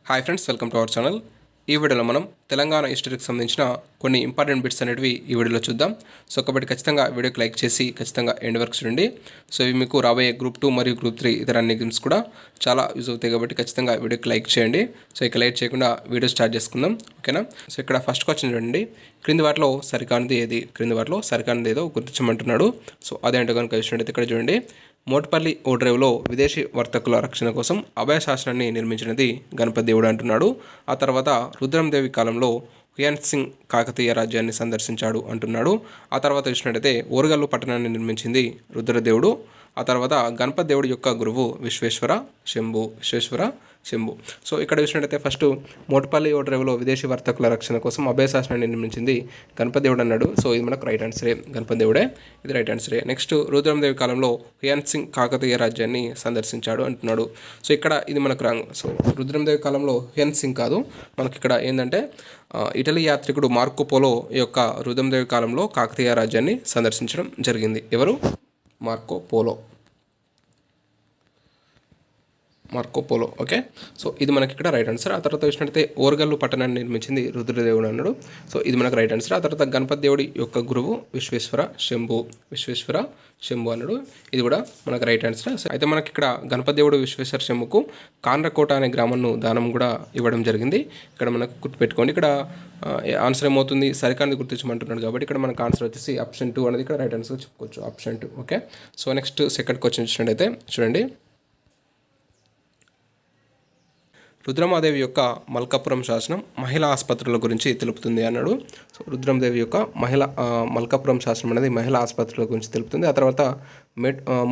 Hi friends, welcome to our channel. ఈ వీడియోలో మనం తెలంగాణ హిస్టరీకి సంబంధించిన కొన్ని ఇంపార్టెంట్ బిట్స్ అనేటివి ఈ వీడియోలో చూద్దాం. సో కాబట్టి ఖచ్చితంగా వీడియోకి లైక్ చేసి ఖచ్చితంగా ఎండ్ వరకు చూడండి. సో ఇవి మీకు రాబోయే గ్రూప్ 2 మరియు గ్రూప్ 3 ఇతర అన్ని ఎగ్జామ్స్ కూడా చాలా యూజ్ అవుతాయి కాబట్టి ఖచ్చితంగా వీడియోకి లైక్ చేయండి. సో ఇక లైక్ చేయకుండా వీడియో స్టార్ట్ చేసుకుందాం, ఓకేనా. సో ఇక్కడ ఫస్ట్ క్వశ్చన్ చూడండి. క్రింది వాటిలో సరికానిది ఏది? క్రింది వాటిలో సరికానిది ఏదో గుర్తించమంటున్నాడు. సో అదేంటో కనుక చూసినట్టయితే ఇక్కడ చూడండి. మోట్పల్లి ఓడ్రేవులో విదేశీ వర్తకుల రక్షణ కోసం అభయ శాసనాన్ని నిర్మించినది గణపతి దేవుడు అంటున్నాడు. ఆ తర్వాత రుద్రందేవి కాలంలో హుయాన్ సింగ్ కాకతీయ రాజ్యాన్ని సందర్శించాడు అంటున్నాడు. ఆ తర్వాత చూసినట్టయితే ఓరుగల్లు పట్టణాన్ని నిర్మించింది రుద్రదేవుడు. ఆ తర్వాత గణపతి దేవుడి యొక్క గురువు విశ్వేశ్వర శంభు. సో ఇక్కడ చూసినట్టయితే ఫస్ట్ మోట్పల్లి ఓడ్రేవులో విదేశీ వర్తకుల రక్షణ కోసం అభయ శాసనాన్ని నిర్మించింది గణపతి దేవుడు అన్నాడు. సో ఇది మనకు రైట్ ఆన్సరే, గణపతి దేవుడే, ఇది రైట్ ఆన్సరే. నెక్స్ట్ రుద్రందేవి కాలంలో హుయాన్ సింగ్ కాకతీయ రాజ్యాన్ని సందర్శించాడు అంటున్నాడు. సో ఇక్కడ ఇది మనకు రాంగ్. సో రుద్రందేవి కాలంలో హుయాన్ సింగ్ కాదు, మనకి ఇక్కడ ఏంటంటే ఇటలీ యాత్రికుడు మార్కో పోలో ఈ యొక్క రుద్రందేవి కాలంలో కాకతీయ రాజ్యాన్ని సందర్శించడం జరిగింది. ఎవరు? Marco polo, okay. సో ఇది మనకి ఇక్కడ రైట్ ఆన్సర్. ఆ తర్వాత చూసినట్టయితే ఓరుగల్లు పట్టణాన్ని నిర్మించింది రుద్రదేవుడు అన్నాడు. సో ఇది మనకు రైట్ ఆన్సర్. ఆ తర్వాత గణపతి దేవుడి యొక్క గురువు విశ్వేశ్వర శంభు అన్నాడు. ఇది కూడా మనకు రైట్ ఆన్సర్. అయితే మనకి ఇక్కడ గణపతి దేవుడు విశ్వేశ్వర శంభుకు కాండ్రకోట అనే గ్రామంను దానం కూడా ఇవ్వడం జరిగింది. ఇక్కడ మనకు గుర్తుపెట్టుకోండి. ఇక్కడ ఆన్సర్ ఏమవుతుంది? సరికానిది గుర్తించమంటున్నాడు కాబట్టి ఇక్కడ మనకు ఆన్సర్ వచ్చేసి ఆప్షన్ 2 అనేది ఇక్కడ రైట్ ఆన్సర్ చెప్పుకోవచ్చు, option 2, okay. So next second question చూసినట్టయితే చూడండి. రుద్రమాదేవి యొక్క మల్కాపురం శాసనం మహిళా ఆసుపత్రుల గురించి తెలుపుతుంది అన్నాడు. సో రుద్రమాదేవి యొక్క మల్కాపురం శాసనం అనేది మహిళా ఆసుపత్రుల గురించి తెలుపుతుంది. ఆ తర్వాత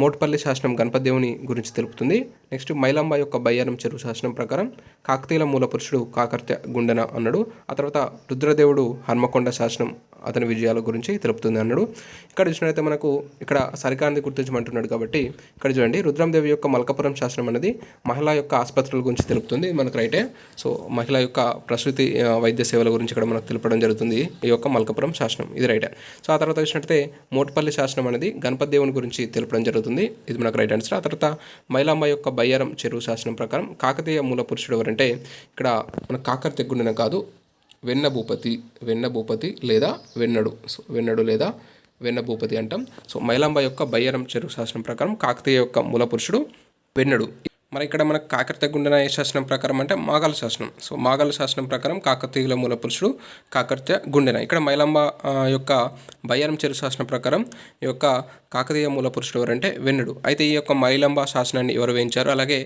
మోట్పల్లి శాసనం గణపతి దేవుని గురించి తెలుపుతుంది. నెక్స్ట్ మైలాంబ యొక్క బయ్యారం చెరువు శాసనం ప్రకారం కాకతీయుల మూల పురుషుడు కాకర్త్య గుండెన అన్నాడు. ఆ తర్వాత రుద్రదేవుడు హన్మకొండ శాసనం అతని విజయాల గురించి తెలుపుతుంది అన్నాడు. ఇక్కడ చూసినట్లయితే మనకు ఇక్కడ సరికానిది గుర్తించమంటున్నాడు కాబట్టి ఇక్కడ చూడండి. రుద్రందేవి యొక్క మల్కాపురం శాసనం అనేది మహిళా యొక్క ఆసుపత్రుల గురించి తెలుపుతుంది, మనకు రైటే. సో మహిళ యొక్క ప్రసూతి వైద్య సేవల గురించి ఇక్కడ మనకు తెలపడం జరుగుతుంది ఈ యొక్క మల్కాపురం శాసనం, ఇది రైటే. సో ఆ తర్వాత చూసినట్లయితే మోట్పల్లి శాసనం అనేది గణపతి దేవుని గురించి తెలపడం జరుగుతుంది, ఇది మనకు రైట్ ఆన్సర్. ఆ తర్వాత మైలాంబ యొక్క బయ్యారం చెరువు శాసనం ప్రకారం కాకతీయ మూల పురుషుడు ఎవరంటే ఇక్కడ మన కాకర్త్య గుండెన కాదు, వెన్న భూపతి లేదా వెన్నడు. సో వెన్నడు లేదా వెన్న భూపతి అంటాం. సో మైలాంబ యొక్క బయ్యారం చెరువు శాసనం ప్రకారం కాకతీయ యొక్క మూల పురుషుడు వెన్నడు. మరి ఇక్కడ మనకు కాకర్త్య గుండెన ఏ శాసనం ప్రకారం అంటే మాగల శాసనం. సో మాగల శాసనం ప్రకారం కాకతీయుల మూల పురుషుడు కాకర్త్య గుండెన. ఇక్కడ మైలాంబ యొక్క బయ్యారం చెరువు శాసనం ప్రకారం ఈ యొక్క కాకతీయ మూల పురుషుడు ఎవరంటే వెన్నుడు. అయితే ఈ యొక్క మైలాంబ శాసనాన్ని ఎవరు వేయించారు, అలాగే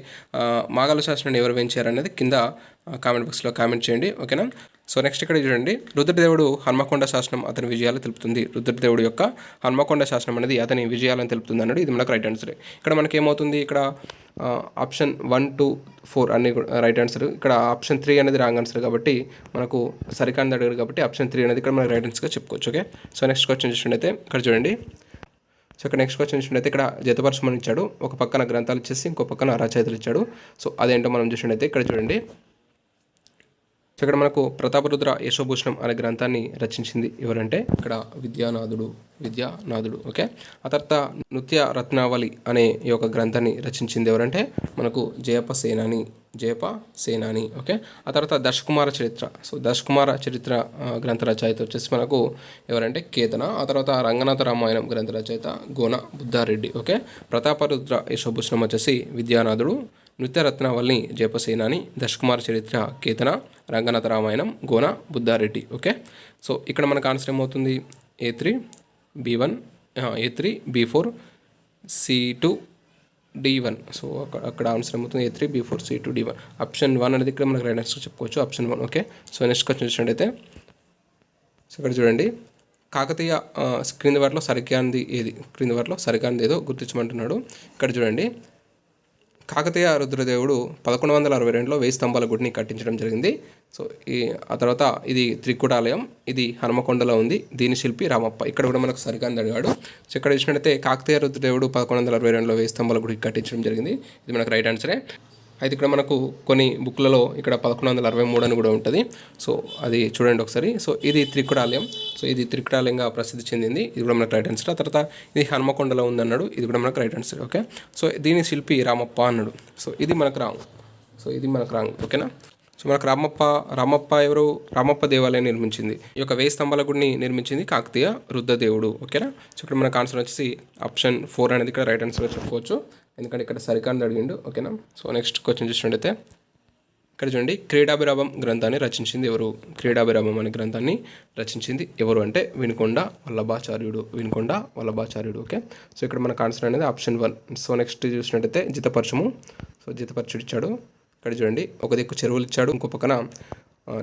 మాగల శాసనాన్ని ఎవరు వేయించారు అనేది కింద కామెంట్ బాక్స్లో కామెంట్ చేయండి, ఓకేనా. సో నెక్స్ట్ ఇక్కడ చూడండి. రుద్రదేవుడు హన్మకొండ శాసనం అతని విజయాలు తెలుపుతుంది. రుద్రదేవుడు యొక్క హన్మకొండ శాసనం అనేది అతని విజయాలను తెలుపుతుంది అన్నాడు. ఇది మనకు రైట్ ఆన్సర్. ఇక్కడ మనకి ఏమవుతుంది? ఇక్కడ ఆప్షన్ 1, 2, 4 అన్ని రైట్ ఆన్సర్. ఇక్కడ ఆప్షన్ 3 అనేది రాంగ్ ఆన్సర్ కాబట్టి మనకు సరికానిది అడిగారు కాబట్టి ఆప్షన్ 3 అనేది ఇక్కడ మనకు రైట్ ఆన్సర్గా చెప్పుకోవచ్చు, ఓకే. సో నెక్స్ట్ క్వశ్చన్ చూసినట్టయితే ఇక్కడ చూడండి. సో ఇక్కడ నెక్స్ట్ క్వశ్చన్ చూసినట్టయితే ఇక్కడ జతపరచమని ఇచ్చాడు. ఒక పక్కన గ్రంథాలు ఇచ్చేసి ఇంకో పక్కన రచయితలు ఇచ్చాడు. సో అదేంటో మనం చూసినట్టయితే ఇక్కడ చూడండి. సో ఇక్కడ మనకు ప్రతాపరుద్ర యశోభూషణం అనే గ్రంథాన్ని రచించింది ఎవరంటే ఇక్కడ విద్యానాథుడు, ఓకే. ఆ తర్వాత నృత్య రత్నావళి అనే ఈ యొక్క గ్రంథాన్ని రచించింది ఎవరంటే మనకు జయప సేనాని, ఓకే. ఆ తర్వాత దశకుమార చరిత్ర. సో దశకుమార చరిత్ర గ్రంథ రచయిత వచ్చేసి మనకు ఎవరంటే కేతన. ఆ తర్వాత రంగనాథ రామాయణం గ్రంథ రచయిత గోన బుద్ధారెడ్డి, ఓకే. ప్రతాపరుద్ర యశోభూషణం వచ్చేసి విద్యానాథుడు, నృత్య రత్నావళిని జయపసేనాని, దశకుమార చరిత్ర కేతన, రంగనాథ రామాయణం గోన బుద్ధారెడ్డి, ఓకే. సో ఇక్కడ మనకు ఆన్సర్ ఏమవుతుంది? A3 B1 A3 B4 C2 D1. So అక్కడ ఆన్సర్ ఏమవుతుంది? A3 B4 C2 D1. Option 1 అనేది ఇక్కడ మనకు రైట్ ఆన్సర్ చెప్పుకోవచ్చు, option 1, okay. So next question చూసినట్టయితే సో ఇక్కడ చూడండి. కాకతీయ క్రింది వాటిలో సరికానిది ఏది? క్రింది వాటిలో సరికానిది ఏదో గుర్తించమంటున్నాడు. ఇక్కడ చూడండి. కాకతీయ రుద్రదేవుడు 1162లో 1000 స్తంభాల గుడిని కట్టించడం జరిగింది. సో ఆ తర్వాత ఇది త్రికుటాలయం, ఇది హనుమకొండలో ఉంది, దీని శిల్పి రామప్ప. ఇక్కడ కూడా మనకు సరికానిది అడిగాడు. సో ఇక్కడ చూసినట్టయితే కాకతీయ రుద్రదేవుడు 1162లో 1000 స్తంభాల గుడికి కట్టించడం జరిగింది, ఇది మనకు రైట్ ఆన్సరే. అయితే ఇక్కడ మనకు కొన్ని బుక్లలో ఇక్కడ 1163 అని కూడా ఉంటుంది. సో అది చూడండి ఒకసారి. సో ఇది త్రికుటాలయం. సో ఇది త్రికుటాలయంగా ప్రసిద్ధి చెందింది, ఇది కూడా మనకు రైట్ ఆన్సర్. ఆ తర్వాత ఇది హన్మకొండలో ఉందన్నాడు, ఇది కూడా మనకు రైట్ ఆన్సర్, ఓకే. సో దీని శిల్పి రామప్ప అన్నాడు. సో ఇది మనకు రాంగ్, ఓకేనా. సో మనకు రామప్ప ఎవరు? రామప్ప దేవాలయం నిర్మించింది. ఈ యొక్క 1000 స్తంభాల గుడిని నిర్మించింది కాకతీయ రుద్రదేవుడు. ఓకేనా. సో ఇక్కడ మనకు ఆన్సర్ వచ్చేసి ఆప్షన్ 4 అనేది ఇక్కడ రైట్ ఆన్సర్గా చెప్పుకోవచ్చు, ఎందుకంటే ఇక్కడ సరికాని అడిగిండు. ఓకేనా. సో నెక్స్ట్ క్వశ్చన్ చూసినట్టయితే ఇక్కడ చూడండి, క్రీడాభిరామం గ్రంథాన్ని రచించింది ఎవరు? క్రీడాభిరామం అనే గ్రంథాన్ని రచించింది ఎవరు అంటే వినుకొండ వల్లభాచార్యుడు. ఓకే. సో ఇక్కడ మనకు ఆన్సర్ అనేది ఆప్షన్ 1. సో నెక్స్ట్ చూసినట్టయితే జితపరచము. సో జితపరచుడు ఇచ్చాడు. ఇక్కడ చూడండి, ఒక దిక్కు చెరువులు ఇచ్చాడు, ఇంకో పక్కన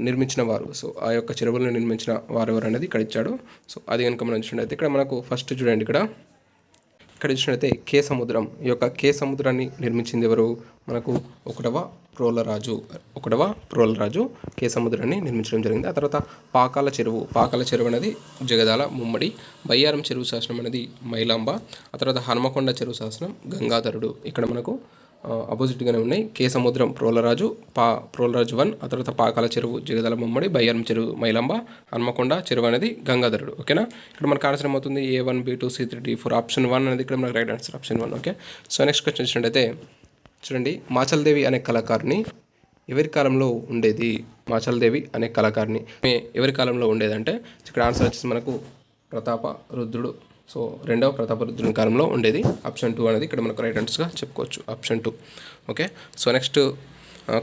నిర్మించిన వారు. సో ఆ యొక్క చెరువులను నిర్మించిన వారు ఎవరు అనేది ఇక్కడ ఇచ్చాడు. సో అది కనుక మనం చూసినట్టయితే ఇక్కడ మనకు ఫస్ట్ చూడండి, ఇక్కడ చూసినట్టయితే కే సముద్రం. ఈ యొక్క కే సముద్రాన్ని నిర్మించింది ఎవరు? మనకు ఒకటవ ప్రోలరాజు కే సముద్రాన్ని నిర్మించడం జరిగింది. ఆ తర్వాత పాకాల చెరువు అనేది జగదాల ముమ్మడి. బయ్యారం చెరువు శాసనం అనేది మైలాంబ. ఆ తర్వాత హనుమకొండ చెరువు శాసనం గంగాధరుడు. ఇక్కడ మనకు అపోజిట్గానే ఉన్నాయి. కే సముద్రం ప్రోలరాజు 1, ఆ తర్వాత పాకాల చెరువు జగదాల ముమ్మడి, బయ్యారం చెరువు మైలాంబ, హనుమకొండ చెరువు అనేది గంగాధరుడు. ఓకేనా. ఇక్కడ మనకు ఆన్సర్ ఏమవుతుంది? A1 B2 C3 D4 option 1 అనేది ఇక్కడ మనకు right answer option 1. Okay. So next question చూసినట్టయితే చూడండి, మాచల్దేవి అనే కళాకారిణి ఎవరి కాలంలో ఉండేది? మాచల్దేవి అనే కళాకారిణి ఎవరి కాలంలో ఉండేదంటే ఇక్కడ ఆన్సర్ వచ్చేసి మనకు ప్రతాపరుద్రుడు. సో రెండవ ప్రతాపరుద్రుని కాలంలో ఉండేది. ఆప్షన్ 2 అనేది ఇక్కడ మనకు రైట్ ఆన్సర్గా చెప్పుకోవచ్చు, option 2. Okay. So next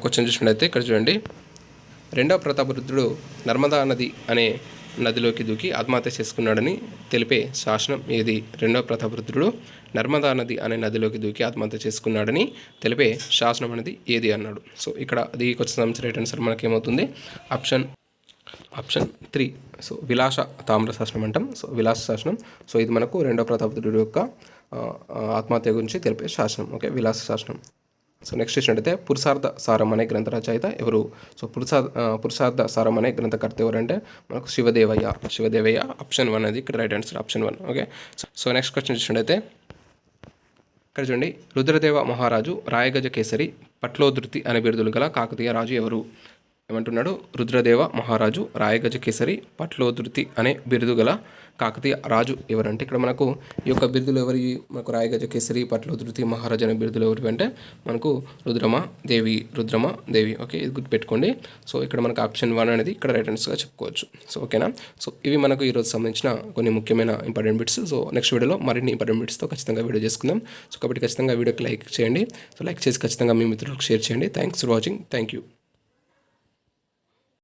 question చూసినట్టయితే ఇక్కడ చూడండి, రెండవ ప్రతాపరుద్రుడు నర్మదా నది అనే నదిలోకి దూకి ఆత్మహత్య చేసుకున్నాడని తెలిపే శాసనం ఏది? రెండవ ప్రతాపరుద్రుడు నర్మదా నది అనే నదిలోకి దూకి ఆత్మహత్య చేసుకున్నాడని తెలిపే శాసనం అనేది ఏది అన్నాడు. సో ఇక్కడ అది క్వశ్చన్ సంబంధించిన రైట్ ఆన్సర్ మనకి ఏమవుతుంది? ఆప్షన్ 3. సో విలాస తామ్ర శాసనం అంటాం. సో విలాస శాసనం. సో ఇది మనకు రెండవ ప్రతాపరుద్రుడు యొక్క ఆత్మహత్య గురించి తెలిపే శాసనం. ఓకే, విలాస శాసనం. సో నెక్స్ట్ చూసినట్టయితే పురుషార్థ సారం అనే గ్రంథ రచయిత ఎవరు? సో పురుషార్థ సారం అనే గ్రంథకర్త ఎవరంటే మనకు శివదేవయ్య. ఆప్షన్ 1 అనేది ఇక్కడ right answer, option 1. Okay. So next question చూసినట్టయితే ఇక్కడ చూడండి, రుద్రదేవ మహారాజు రాయగజ కేసరి పట్లోధృతి అనే బిరుదులు గల కాకతీయ రాజు ఎవరు? ఏమంటున్నాడు? రుద్రదేవ మహారాజు రాయగజ కేసరి పట్లోధృతి అనే బిరుదు గల కాకతీయ రాజు ఎవరంటే ఇక్కడ మనకు ఈ యొక్క బిరుదులు ఎవరి? మనకు రాయగజ కేసరి పట్లోధృతి మహారాజు అనే బిరుదులు ఎవరి అంటే మనకు రుద్రమాదేవి. ఓకే, ఇది గుర్తుపెట్టుకోండి. సో ఇక్కడ మనకు ఆప్షన్ 1 అనేది ఇక్కడ రైట్ ఆన్సర్గా చెప్పుకోవచ్చు. సో ఓకేనా. సో ఇవి మనకు ఈరోజు సంబంధించిన కొన్ని ముఖ్యమైన ఇంపార్టెంట్ బిట్స్. సో నెక్స్ట్ వీడియోలో మరిన్ని ఇంపార్టెంట్ బిట్స్తో ఖచ్చితంగా వీడియో చేసుకుందాం. సో కాబట్టి ఖచ్చితంగా వీడియోకి లైక్ చేయండి. సో లైక్ చేసి ఖచ్చితంగా మీ మిత్రులకు షేర్ చేయండి. Thanks for watching. Thank you.